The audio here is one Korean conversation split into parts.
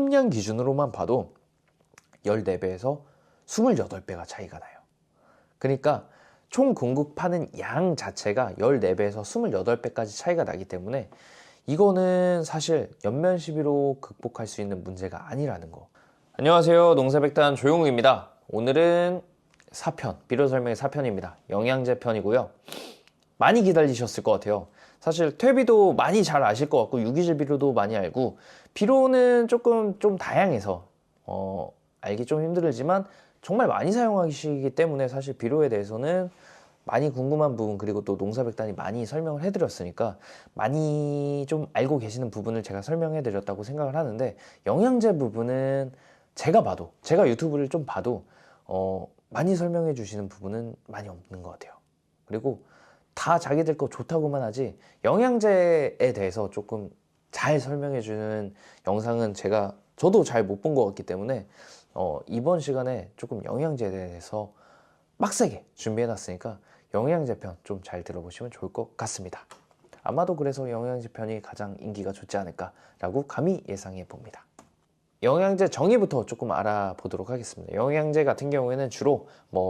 공급량 기준으로만 봐도 14배에서 28배가 차이가 나요. 그러니까 총 공급하는 양 자체가 14배에서 28배까지 차이가 나기 때문에 이거는 사실 연면 시비로 극복할 수 있는 문제가 아니라는 거. 안녕하세요, 농사백단 조용우입니다. 오늘은 4편, 비료 설명의 4편입니다. 영양제 편이고요. 많이 기다리셨을 것 같아요. 사실 퇴비도 많이 잘 아실 것 같고 유기질 비료도 많이 알고, 비료는 조금 좀 다양해서 알기 좀 힘들지만 정말 많이 사용하시기 때문에 사실 비료에 대해서는 많이 궁금한 부분, 그리고 또 농사백단이 많이 설명을 해드렸으니까 많이 좀 알고 계시는 부분을 제가 설명해드렸다고 생각을 하는데, 영양제 부분은 제가 유튜브를 좀 봐도 많이 설명해 주시는 부분은 많이 없는 것 같아요. 그리고 다 자기들 거 좋다고만 하지 영양제에 대해서 조금 잘 설명해 주는 영상은 저도 잘 못 본 것 같기 때문에 이번 시간에 조금 영양제에 대해서 빡세게 준비해 놨으니까 영양제 편 좀 잘 들어보시면 좋을 것 같습니다. 아마도 그래서 영양제 편이 가장 인기가 좋지 않을까라고 감히 예상해 봅니다. 영양제 정의부터 조금 알아보도록 하겠습니다. 영양제 같은 경우에는 주로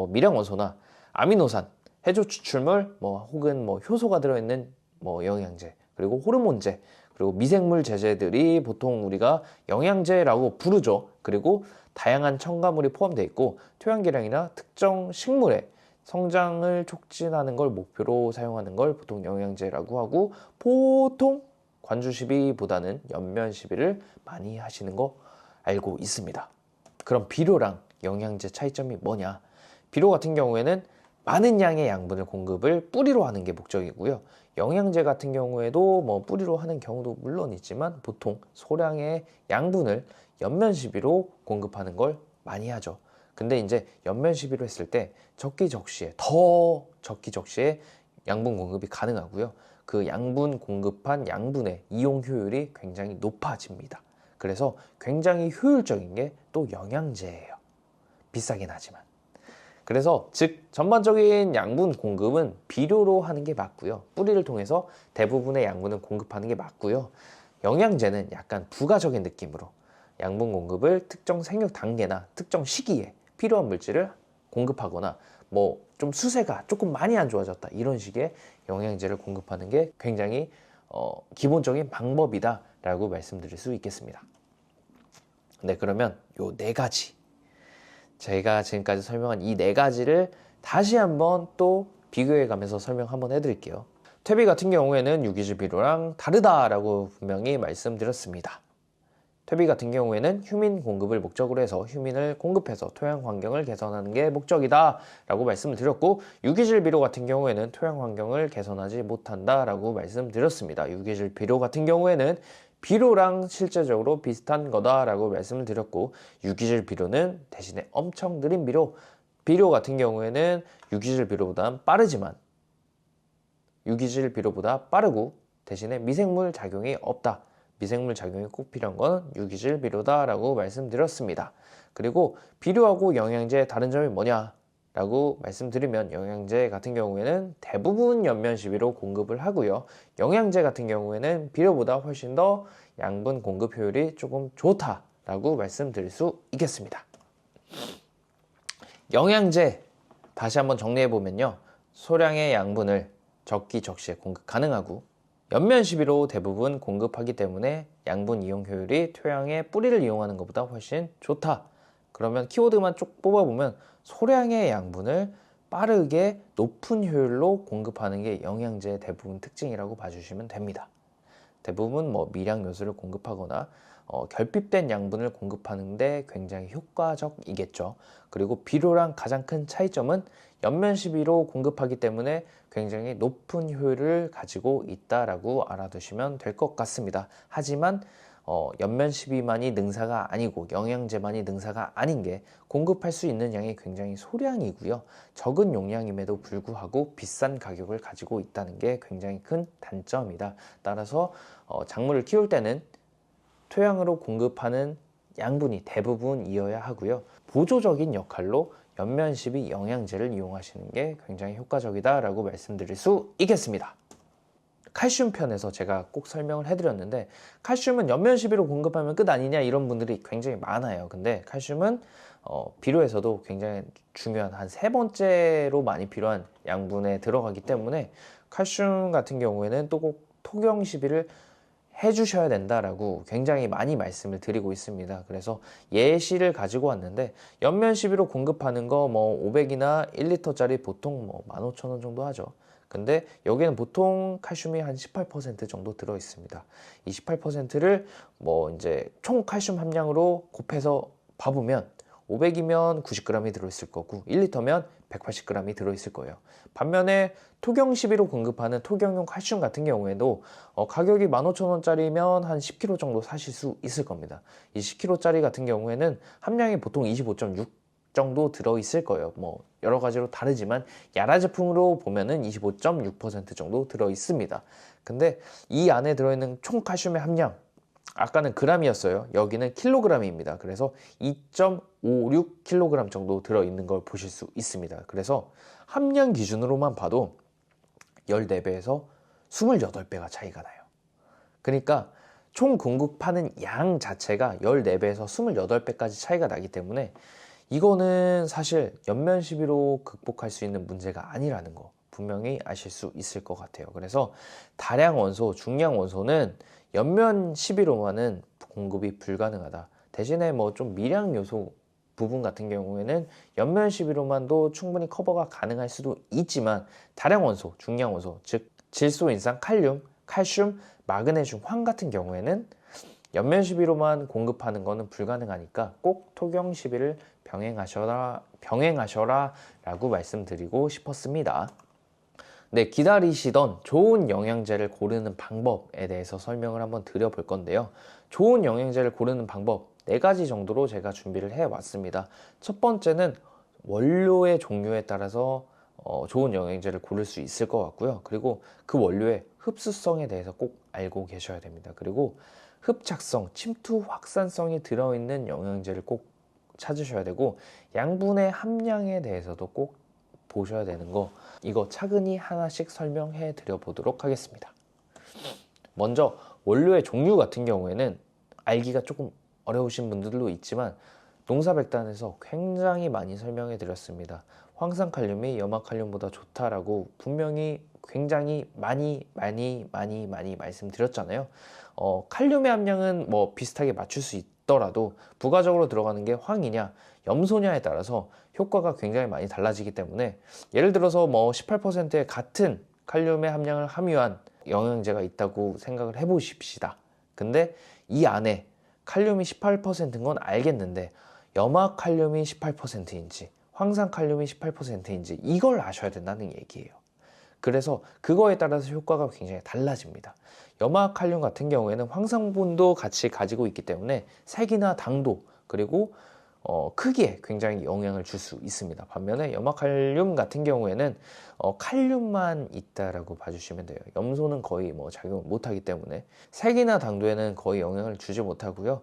미량원소나 아미노산, 해조 추출물, 혹은 효소가 들어있는 영양제, 그리고 호르몬제, 그리고 미생물 제제들이 보통 우리가 영양제라고 부르죠. 그리고 다양한 첨가물이 포함되어 있고 토양계량이나 특정 식물의 성장을 촉진하는 걸 목표로 사용하는 걸 보통 영양제라고 하고, 보통 관주 시비보다는 연면 시비를 많이 하시는 거 알고 있습니다. 그럼 비료랑 영양제 차이점이 뭐냐? 비료 같은 경우에는 많은 양의 양분을 공급을 뿌리로 하는 게 목적이고요. 영양제 같은 경우에도 뿌리로 하는 경우도 물론 있지만 보통 소량의 양분을 연면 시비로 공급하는 걸 많이 하죠. 근데 이제 연면 시비로 했을 때 더 적기적시에 양분 공급이 가능하고요. 그 양분 공급한 양분의 이용 효율이 굉장히 높아집니다. 그래서 굉장히 효율적인 게 또 영양제예요. 비싸긴 하지만. 그래서 즉 전반적인 양분 공급은 비료로 하는 게 맞고요. 뿌리를 통해서 대부분의 양분을 공급하는 게 맞고요. 영양제는 약간 부가적인 느낌으로 양분 공급을 특정 생육 단계나 특정 시기에 필요한 물질을 공급하거나 좀 수세가 조금 많이 안 좋아졌다, 이런 식의 영양제를 공급하는 게 굉장히 기본적인 방법이다 라고 말씀드릴 수 있겠습니다. 네, 그러면 요 4가지, 제가 지금까지 설명한 이 4가지를 다시 한번 또 비교해 가면서 설명 한번 해드릴게요. 퇴비 같은 경우에는 유기질 비료랑 다르다라고 분명히 말씀드렸습니다. 퇴비 같은 경우에는 휴민 공급을 목적으로 해서 휴민을 공급해서 토양 환경을 개선하는 게 목적이다 라고 말씀을 드렸고, 유기질 비료 같은 경우에는 토양 환경을 개선하지 못한다 라고 말씀드렸습니다. 유기질 비료 같은 경우에는 비료랑 실제적으로 비슷한 거다 라고 말씀을 드렸고, 유기질 비료는 대신에 엄청 느린 비료 같은 경우에는 유기질 비료보다 빠르고 대신에 미생물 작용이 없다. 미생물 작용이 꼭 필요한 건 유기질 비료다 라고 말씀드렸습니다. 그리고 비료하고 영양제의 다른 점이 뭐냐 라고 말씀드리면, 영양제 같은 경우에는 대부분 연면 시비로 공급을 하고요. 영양제 같은 경우에는 비료보다 훨씬 더 양분 공급 효율이 조금 좋다라고 말씀드릴 수 있겠습니다. 영양제 다시 한번 정리해보면요. 소량의 양분을 적기적시에 공급 가능하고 연면 시비로 대부분 공급하기 때문에 양분 이용 효율이 토양의 뿌리를 이용하는 것보다 훨씬 좋다. 그러면 키워드만 쭉 뽑아보면 소량의 양분을 빠르게 높은 효율로 공급하는 게 영양제의 대부분 특징이라고 봐주시면 됩니다. 대부분 미량 요소를 공급하거나 결핍된 양분을 공급하는데 굉장히 효과적이겠죠. 그리고 비료랑 가장 큰 차이점은 연면 시비로 공급하기 때문에 굉장히 높은 효율을 가지고 있다라고 알아두시면 될 것 같습니다. 하지만 연면 시비만이 능사가 아니고 영양제만이 능사가 아닌 게, 공급할 수 있는 양이 굉장히 소량이고요. 적은 용량임에도 불구하고 비싼 가격을 가지고 있다는 게 굉장히 큰 단점이다. 따라서 작물을 키울 때는 토양으로 공급하는 양분이 대부분이어야 하고요. 보조적인 역할로 연면 시비 영양제를 이용하시는 게 굉장히 효과적이다 라고 말씀드릴 수 있겠습니다. 칼슘 편에서 제가 꼭 설명을 해드렸는데, 칼슘은 연면 시비로 공급하면 끝 아니냐 이런 분들이 굉장히 많아요. 근데 칼슘은 비료에서도 굉장히 중요한 한 세 번째로 많이 필요한 양분에 들어가기 때문에 칼슘 같은 경우에는 또 꼭 토경 시비를 해주셔야 된다라고 굉장히 많이 말씀을 드리고 있습니다. 그래서 예시를 가지고 왔는데, 연면 시비로 공급하는 거 뭐 500이나 1리터짜리 보통 뭐 15,000원 정도 하죠. 근데 여기는 보통 칼슘이 한 18% 정도 들어 있습니다. 이 18%를 뭐 이제 총 칼슘 함량으로 곱해서 봐보면 500이면 90g이 들어있을 거고 1리터면 180g이 들어있을 거예요. 반면에 토경 시비로 공급하는 토경용 칼슘 같은 경우에도 가격이 15,000원짜리면 한 10kg 정도 사실 수 있을 겁니다. 이 10kg짜리 같은 경우에는 함량이 보통 25.6 정도 들어있을 거예요. 뭐 여러 가지로 다르지만 야라 제품으로 보면은 25.6% 정도 들어있습니다. 근데 이 안에 들어있는 총 칼슘의 함량, 아까는 g이었어요. 여기는 킬로그램입니다. 그래서 2.56kg 정도 들어있는 걸 보실 수 있습니다. 그래서 함량 기준으로만 봐도 14배에서 28배가 차이가 나요. 그러니까 총 공급하는 양 자체가 14배에서 28배까지 차이가 나기 때문에 이거는 사실 연면 시비로 극복할 수 있는 문제가 아니라는 거 분명히 아실 수 있을 것 같아요. 그래서 다량 원소, 중량 원소는 연면 시비로만은 공급이 불가능하다. 대신에 뭐 좀 미량 요소 부분 같은 경우에는 연면 시비로만도 충분히 커버가 가능할 수도 있지만, 다량 원소, 중량 원소, 즉 질소 인산 칼륨, 칼슘, 마그네슘, 황 같은 경우에는 연면 시비로만 공급하는 것은 불가능하니까 꼭 토경 시비를 병행하셔라 라고 말씀드리고 싶었습니다. 네, 기다리시던 좋은 영양제를 고르는 방법에 대해서 설명을 한번 드려볼 건데요. 좋은 영양제를 고르는 방법 4가지 정도로 제가 준비를 해왔습니다. 첫 번째는 원료의 종류에 따라서 좋은 영양제를 고를 수 있을 것 같고요. 그리고 그 원료의 흡수성에 대해서 꼭 알고 계셔야 됩니다. 그리고 흡착성, 침투 확산성이 들어있는 영양제를 꼭 찾으셔야 되고, 양분의 함량에 대해서도 꼭 보셔야 되는 거, 이거 차근히 하나씩 설명해 드려 보도록 하겠습니다. 먼저 원료의 종류 같은 경우에는 알기가 조금 어려우신 분들도 있지만 농사백단에서 굉장히 많이 설명해 드렸습니다. 황산칼륨이 염화칼륨보다 좋다라고 분명히 굉장히 많이 말씀드렸잖아요. 칼륨의 함량은 뭐 비슷하게 맞출 수 있더라도 부가적으로 들어가는 게 황이냐 염소냐에 따라서 효과가 굉장히 많이 달라지기 때문에, 예를 들어서 뭐 18%의 같은 칼륨의 함량을 함유한 영양제가 있다고 생각을 해보십시다. 근데 이 안에 칼륨이 18%인 건 알겠는데 염화칼륨이 18%인지 황산칼륨이 18%인지 이걸 아셔야 된다는 얘기예요. 그래서 그거에 따라서 효과가 굉장히 달라집니다. 염화칼륨 같은 경우에는 황산분도 같이 가지고 있기 때문에 색이나 당도, 그리고 크기에 굉장히 영향을 줄 수 있습니다. 반면에 염화칼륨 같은 경우에는 칼륨만 있다라고 봐주시면 돼요. 염소는 거의 뭐 작용을 못하기 때문에 색이나 당도에는 거의 영향을 주지 못하고요.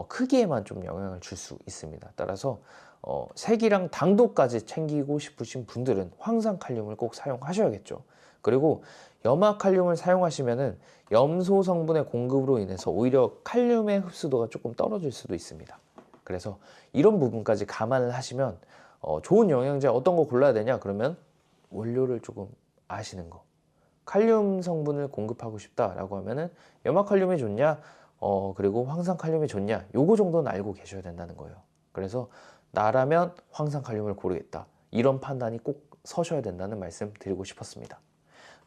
크기에만 좀 영향을 줄 수 있습니다. 따라서 색이랑 당도까지 챙기고 싶으신 분들은 황산칼륨을 꼭 사용하셔야겠죠. 그리고 염화칼륨을 사용하시면은 염소 성분의 공급으로 인해서 오히려 칼륨의 흡수도가 조금 떨어질 수도 있습니다. 그래서 이런 부분까지 감안을 하시면 좋은 영양제 어떤 거 골라야 되냐 그러면 원료를 조금 아시는 거, 칼륨 성분을 공급하고 싶다라고 하면은 염화칼륨이 좋냐 그리고 황산칼륨이 좋냐, 요거 정도는 알고 계셔야 된다는 거예요. 그래서 나라면 황산칼륨을 고르겠다, 이런 판단이 꼭 서셔야 된다는 말씀 드리고 싶었습니다.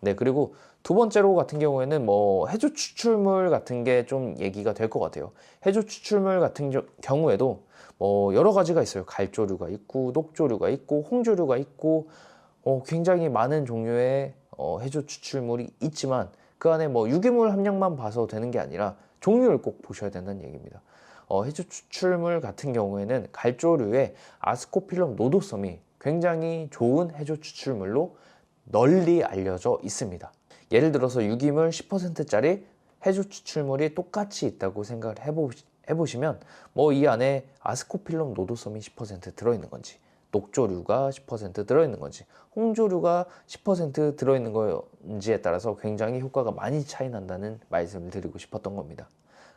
네, 그리고 두 번째로 같은 경우에는 뭐 해조 추출물 같은 게 좀 얘기가 될 것 같아요. 해조 추출물 같은 경우에도 뭐 여러 가지가 있어요. 갈조류가 있고 녹조류가 있고 홍조류가 있고 굉장히 많은 종류의 해조 추출물이 있지만 그 안에 뭐 유기물 함량만 봐서 되는 게 아니라 종류를 꼭 보셔야 된다는 얘기입니다. 해조 추출물 같은 경우에는 갈조류의 아스코필럼 노도섬이 굉장히 좋은 해조 추출물로 널리 알려져 있습니다. 예를 들어서 유기물 10%짜리 해조 추출물이 똑같이 있다고 생각을 해보시면 뭐 이 안에 아스코필럼 노도섬이 10% 들어있는 건지, 녹조류가 10% 들어있는 건지 홍조류가 10% 들어있는 건지에 따라서 굉장히 효과가 많이 차이 난다는 말씀을 드리고 싶었던 겁니다.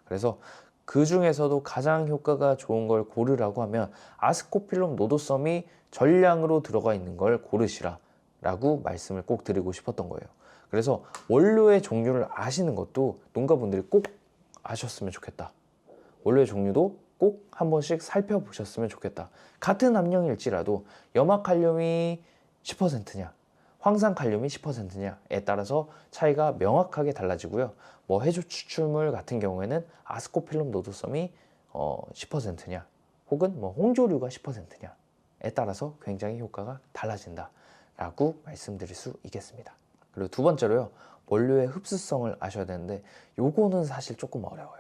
그래서 그 중에서도 가장 효과가 좋은 걸 고르라고 하면 아스코필럼 노도섬이 전량으로 들어가 있는 걸 고르시라 라고 말씀을 꼭 드리고 싶었던 거예요. 그래서 원료의 종류를 아시는 것도 농가분들이 꼭 아셨으면 좋겠다. 원료의 종류도 꼭 한 번씩 살펴보셨으면 좋겠다. 같은 함량일지라도 염화칼륨이 10%냐 황산칼륨이 10%냐에 따라서 차이가 명확하게 달라지고요. 뭐 해조 추출물 같은 경우에는 아스코필름 노도섬이 10%냐 혹은 뭐 홍조류가 10%냐에 따라서 굉장히 효과가 달라진다 라고 말씀드릴 수 있겠습니다. 그리고 두 번째로요, 원료의 흡수성을 아셔야 되는데 요거는 사실 조금 어려워요.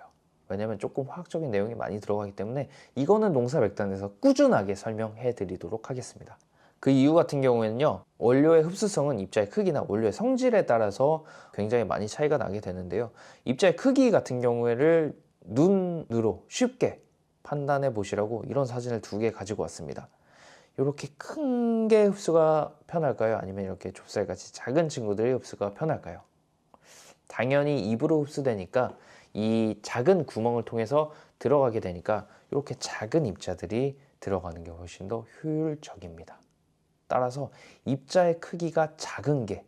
왜냐면 조금 화학적인 내용이 많이 들어가기 때문에 이거는 농사백단에서 꾸준하게 설명해 드리도록 하겠습니다. 그 이유 같은 경우에는요, 원료의 흡수성은 입자의 크기나 원료의 성질에 따라서 굉장히 많이 차이가 나게 되는데요. 입자의 크기 같은 경우에를 눈으로 쉽게 판단해 보시라고 이런 사진을 2개 가지고 왔습니다. 이렇게 큰 게 흡수가 편할까요? 아니면 이렇게 좁쌀같이 작은 친구들의 흡수가 편할까요? 당연히 입으로 흡수되니까 이 작은 구멍을 통해서 들어가게 되니까 이렇게 작은 입자들이 들어가는 게 훨씬 더 효율적입니다. 따라서 입자의 크기가 작은 게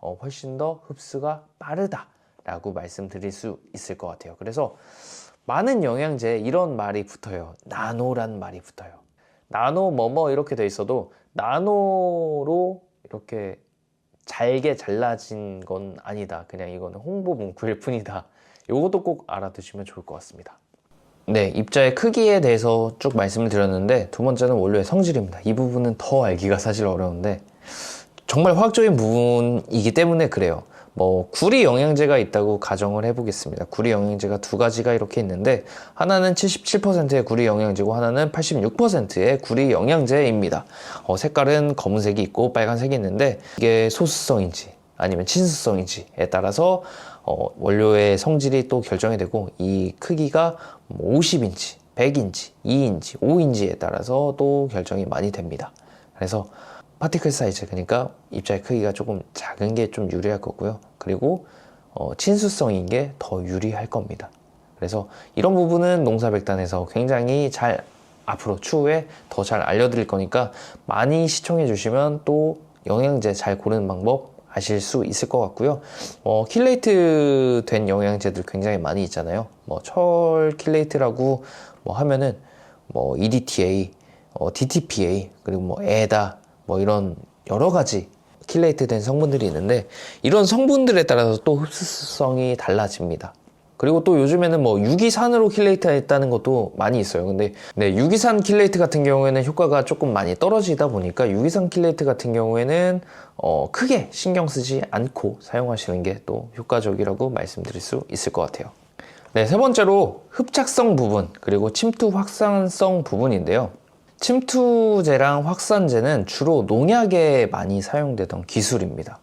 훨씬 더 흡수가 빠르다라고 말씀드릴 수 있을 것 같아요. 그래서 많은 영양제에 이런 말이 붙어요. 나노란 말이 붙어요. 나노 뭐뭐 이렇게 돼 있어도 나노로 이렇게 잘게 잘라진 건 아니다. 그냥 이거는 홍보 문구일 뿐이다. 이것도 꼭 알아두시면 좋을 것 같습니다. 네, 입자의 크기에 대해서 쭉 말씀을 드렸는데 두 번째는 원료의 성질입니다. 이 부분은 더 알기가 사실 어려운데 정말 화학적인 부분이기 때문에 그래요. 뭐 구리 영양제가 있다고 가정을 해보겠습니다. 구리 영양제가 2가지가 이렇게 있는데 하나는 77%의 구리 영양제고 하나는 86%의 구리 영양제입니다. 색깔은 검은색이 있고 빨간색이 있는데 이게 소수성인지 아니면 친수성인지에 따라서 원료의 성질이 또 결정이 되고 이 크기가 50인치, 100인치, 2인치, 5인치에 따라서 또 결정이 많이 됩니다. 그래서 파티클 사이즈, 그러니까 입자의 크기가 조금 작은 게 좀 유리할 거고요. 그리고 친수성인 게 더 유리할 겁니다. 그래서 이런 부분은 농사백단에서 굉장히 잘 앞으로 추후에 더 잘 알려드릴 거니까 많이 시청해 주시면 또 영양제 잘 고르는 방법 아실 수 있을 것 같고요. 킬레이트 된 영양제들 굉장히 많이 있잖아요. 철 킬레이트라고 하면은 EDTA, DTPA, 그리고 에다, 이런 여러 가지 킬레이트 된 성분들이 있는데 이런 성분들에 따라서 또 흡수성이 달라집니다. 그리고 또 요즘에는 유기산으로 킬레이트 했다는 것도 많이 있어요. 근데 유기산 킬레이트 같은 경우에는 효과가 조금 많이 떨어지다 보니까 유기산 킬레이트 같은 경우에는 크게 신경 쓰지 않고 사용하시는 게 또 효과적이라고 말씀드릴 수 있을 것 같아요. 네, 세 번째로 흡착성 부분 그리고 침투 확산성 부분인데요. 침투제랑 확산제는 주로 농약에 많이 사용되던 기술입니다.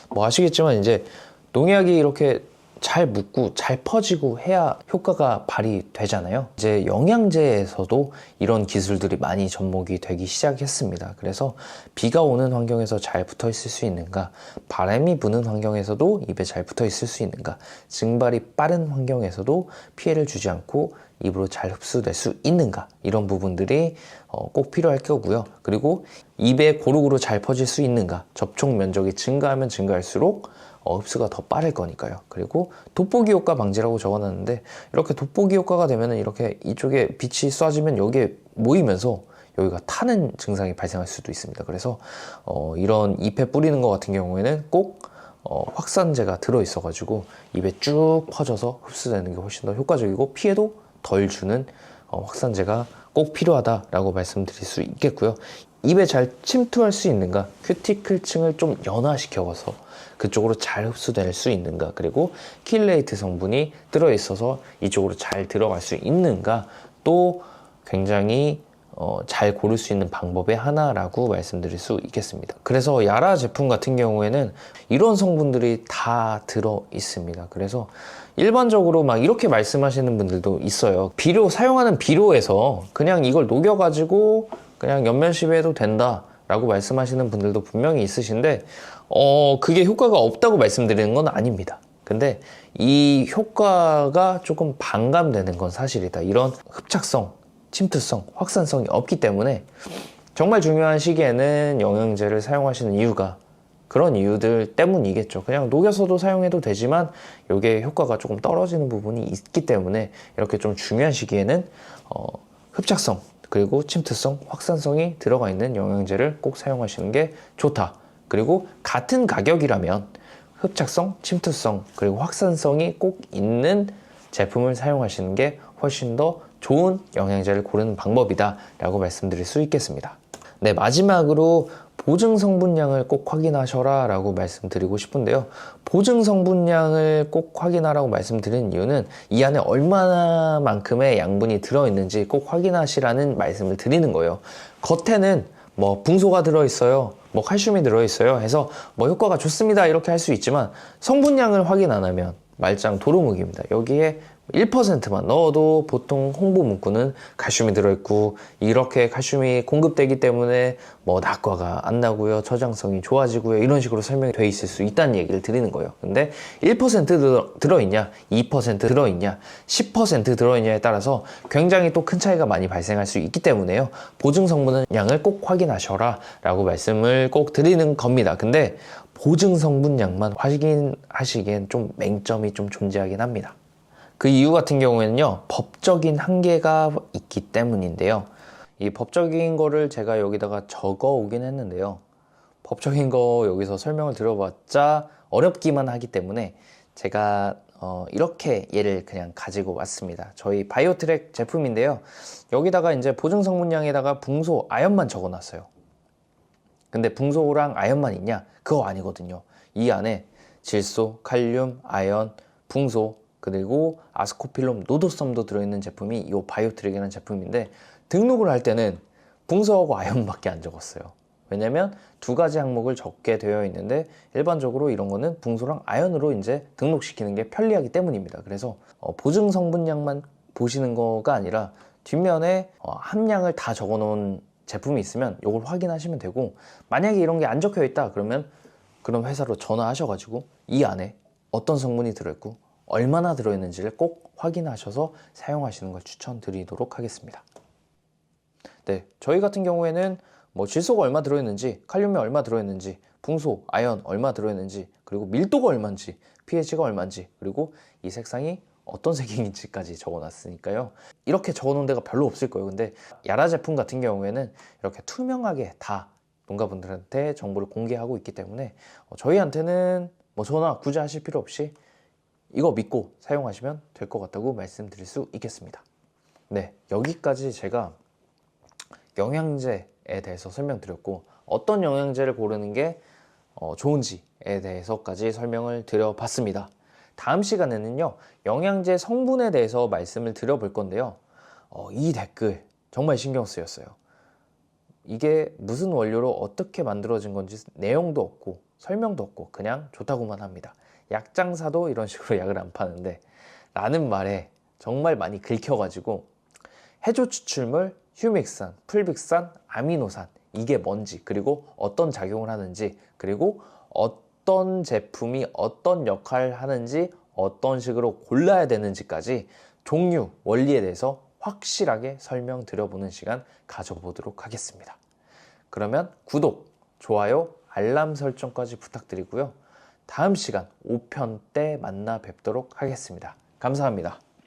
아시겠지만 이제 농약이 이렇게 잘 묻고 잘 퍼지고 해야 효과가 발휘되잖아요. 이제 영양제에서도 이런 기술들이 많이 접목이 되기 시작했습니다. 그래서 비가 오는 환경에서 잘 붙어 있을 수 있는가, 바람이 부는 환경에서도 입에 잘 붙어 있을 수 있는가, 증발이 빠른 환경에서도 피해를 주지 않고 입으로 잘 흡수될 수 있는가, 이런 부분들이 꼭 필요할 거고요. 그리고 입에 고루고루 잘 퍼질 수 있는가, 접촉 면적이 증가하면 증가할수록 흡수가 더 빠를 거니까요. 그리고 돋보기 효과 방지라고 적어놨는데 이렇게 돋보기 효과가 되면 이렇게 이쪽에 빛이 쏴지면 여기에 모이면서 여기가 타는 증상이 발생할 수도 있습니다. 그래서 이런 잎에 뿌리는 것 같은 경우에는 꼭 확산제가 들어있어 가지고 입에 쭉 퍼져서 흡수되는 게 훨씬 더 효과적이고 피해도 덜 주는 확산제가 꼭 필요하다라고 말씀드릴 수 있겠고요. 입에 잘 침투할 수 있는가, 큐티클층을 좀 연화시켜서 그쪽으로 잘 흡수될 수 있는가, 그리고 킬레이트 성분이 들어있어서 이쪽으로 잘 들어갈 수 있는가, 또 굉장히 잘 고를 수 있는 방법의 하나라고 말씀드릴 수 있겠습니다. 그래서 야라 제품 같은 경우에는 이런 성분들이 다 들어 있습니다. 그래서 일반적으로 막 이렇게 말씀하시는 분들도 있어요. 비료, 사용하는 비료에서 그냥 이걸 녹여가지고 그냥 옆면 시비해도 된다 라고 말씀하시는 분들도 분명히 있으신데 그게 효과가 없다고 말씀드리는 건 아닙니다. 근데 이 효과가 조금 반감되는 건 사실이다. 이런 흡착성, 침투성, 확산성이 없기 때문에 정말 중요한 시기에는 영양제를 사용하시는 이유가 그런 이유들 때문이겠죠. 그냥 녹여서도 사용해도 되지만 이게 효과가 조금 떨어지는 부분이 있기 때문에 이렇게 좀 중요한 시기에는 흡착성 그리고 침투성, 확산성이 들어가 있는 영양제를 꼭 사용하시는 게 좋다. 그리고 같은 가격이라면 흡착성, 침투성, 그리고 확산성이 꼭 있는 제품을 사용하시는 게 훨씬 더 좋은 영양제를 고르는 방법이다 라고 말씀드릴 수 있겠습니다. 네, 마지막으로 보증 성분량을 꼭 확인하셔라 라고 말씀드리고 싶은데요. 보증 성분량을 꼭 확인하라고 말씀드리는 이유는 이 안에 얼마나만큼의 양분이 들어있는지 꼭 확인하시라는 말씀을 드리는 거예요. 겉에는 뭐 붕소가 들어있어요, 뭐 칼슘이 들어있어요 해서 뭐 효과가 좋습니다 이렇게 할 수 있지만 성분량을 확인 안 하면 말짱 도루묵입니다. 여기에 1%만 넣어도 보통 홍보 문구는 칼슘이 들어있고 이렇게 칼슘이 공급되기 때문에 뭐 낙과가 안 나고요, 저장성이 좋아지고요, 이런 식으로 설명이 돼 있을 수 있다는 얘기를 드리는 거예요. 근데 1% 들어있냐, 2% 들어있냐, 10% 들어있냐에 따라서 굉장히 또 큰 차이가 많이 발생할 수 있기 때문에요. 보증 성분량을 꼭 확인하셔라 라고 말씀을 꼭 드리는 겁니다. 근데 보증 성분량만 확인하시기엔 좀 맹점이 좀 존재하긴 합니다. 그 이유 같은 경우에는요, 법적인 한계가 있기 때문인데요. 이 법적인 거를 제가 여기다가 적어 오긴 했는데요. 법적인 거 여기서 설명을 드려봤자 어렵기만 하기 때문에 제가 이렇게 얘를 그냥 가지고 왔습니다. 저희 바이오트랙 제품인데요. 여기다가 이제 보증 성분량에다가 붕소, 아연만 적어 놨어요. 근데 붕소랑 아연만 있냐? 그거 아니거든요. 이 안에 질소, 칼륨, 아연, 붕소, 그리고 아스코필름, 노도섬도 들어있는 제품이 이 바이오트랙이라는 제품인데 등록을 할 때는 붕소하고 아연밖에 안 적었어요. 왜냐면 두 가지 항목을 적게 되어 있는데 일반적으로 이런 거는 붕소랑 아연으로 이제 등록시키는 게 편리하기 때문입니다. 그래서 보증 성분량만 보시는 거가 아니라 뒷면에 함량을 다 적어 놓은 제품이 있으면 이걸 확인하시면 되고, 만약에 이런 게 안 적혀 있다 그러면 그럼 회사로 전화하셔가지고 이 안에 어떤 성분이 들어있고 얼마나 들어있는지를 꼭 확인하셔서 사용하시는 걸 추천드리도록 하겠습니다. 네, 저희 같은 경우에는 뭐 질소가 얼마 들어있는지, 칼륨이 얼마 들어있는지, 붕소, 아연 얼마 들어있는지, 그리고 밀도가 얼마인지, pH가 얼마인지, 그리고 이 색상이 어떤 색인지까지 적어놨으니까요. 이렇게 적어놓은 데가 별로 없을 거예요. 근데 야라 제품 같은 경우에는 이렇게 투명하게 다 농가분들한테 정보를 공개하고 있기 때문에 저희한테는 뭐 전화 굳이 하실 필요 없이 이거 믿고 사용하시면 될 것 같다고 말씀드릴 수 있겠습니다. 네, 여기까지 제가 영양제에 대해서 설명드렸고 어떤 영양제를 고르는 게 좋은지에 대해서까지 설명을 드려봤습니다. 다음 시간에는요, 영양제 성분에 대해서 말씀을 드려볼 건데요. 이 댓글 정말 신경 쓰였어요. 이게 무슨 원료로 어떻게 만들어진 건지 내용도 없고 설명도 없고 그냥 좋다고만 합니다. 약장사도 이런 식으로 약을 안 파는데 라는 말에 정말 많이 긁혀가지고 해조 추출물, 휴믹산, 풀빅산, 아미노산 이게 뭔지, 그리고 어떤 작용을 하는지, 그리고 어떤 제품이 어떤 역할을 하는지, 어떤 식으로 골라야 되는지까지 종류, 원리에 대해서 확실하게 설명드려보는 시간 가져보도록 하겠습니다. 그러면 구독, 좋아요, 알람 설정까지 부탁드리고요. 다음 시간 5편 때 만나 뵙도록 하겠습니다. 감사합니다.